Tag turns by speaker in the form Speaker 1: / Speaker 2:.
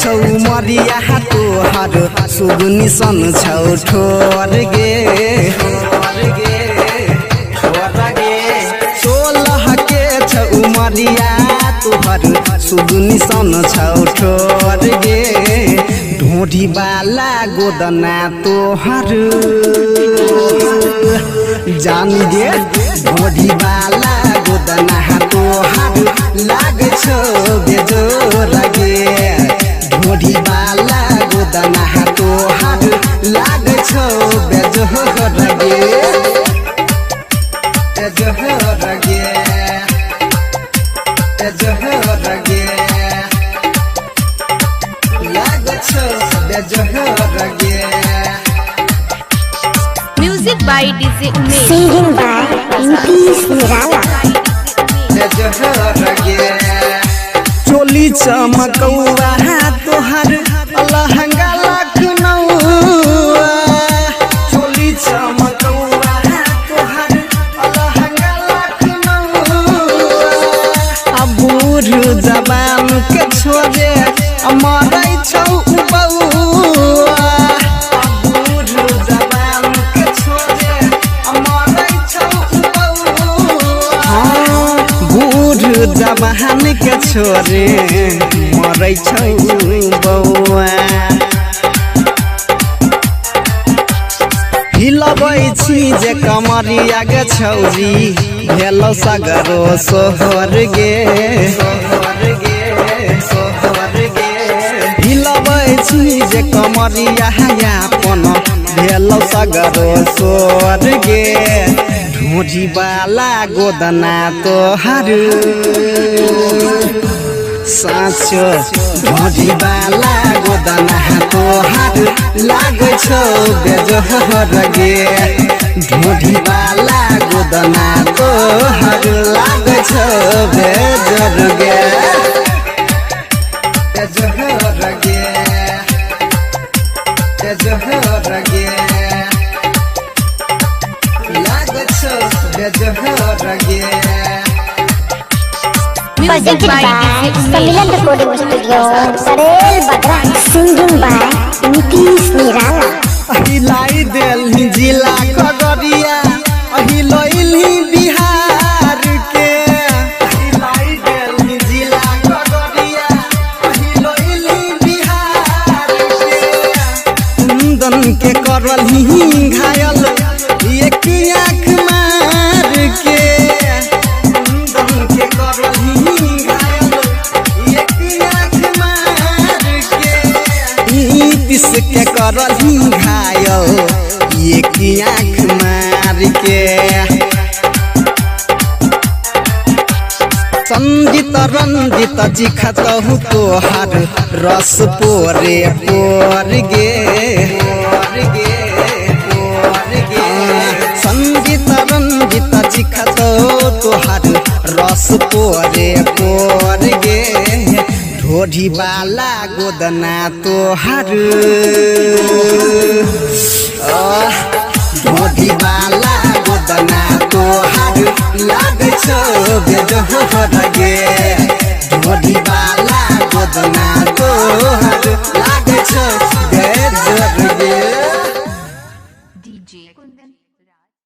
Speaker 1: छौ मरिया तोहर सुगुनी सन छौ ठोर गे 16 के छौ मरिया तोहर सुगुनी सन छौ ठोर गे ढोढ़ी वाला गोदना तोहर जान गे ढोढ़ी वाला गोदना तोहर लाग छौ बेजोर गे ढोढ़ी वाला गोदना तोहर लाग छौ बेजोर गे बेजोर गे बेजोर गे लाग छौ बेजोर गे
Speaker 2: Music by DJ Umesh.
Speaker 3: Singing by Nitish Nirala.
Speaker 1: चोली चमकौआ तोहर लहंगा लखनऊआ चोली चमकौआ तोहर लहंगा लखनऊआ बूढ़ जवान के छोड़े मरै छौ बउआ बूढ़ जवान के छोड़े मरै छौ बउआ बूढ़ जवान के छोरे मरै छौ बउआ हिलबै छी जे कमरिया गे छौरी भेलौ सगरो सोहर गे हिलबै छी जे कमरिया अपन भेलौ सगरो सोहर गे ढोढ़ी वाला गोदना तोहर साँचो ढोढ़ी वाला गोदना तोहर लाग छौ बेजोर गे ढोढ़ी वाला गोदना तोहर लाग छौ बेजोर गे बेजोर गे बेजोर गे
Speaker 3: Presented by Samilan Recording Studio, Parel Badra. Singing by Nitish Nirala.
Speaker 1: हिलाई देलही जिला खगड़िया हिलैली बिहार के हिलाई देलही जिला खगड़िया हिलैली बिहार के कुंदन के करलही घायल एक आँख मार के कुंदन के करलही घायल एक आँख मार के नीतीश के करलही घायल एक आँख मार के संगीत रंजित जी खतहु तोहर रस पोरे पोर गे संगीत रंजित जी खतहु तोहर रस पोरे पोर गे ढोढ़ी वाला गोदना तोहर ढोढ़ी वाला गोदना तोहर लाग छौ बेजोर गे ढोढ़ी वाला गोदना तोहर लाग छौ बेजोर गे
Speaker 2: DJ Kundan.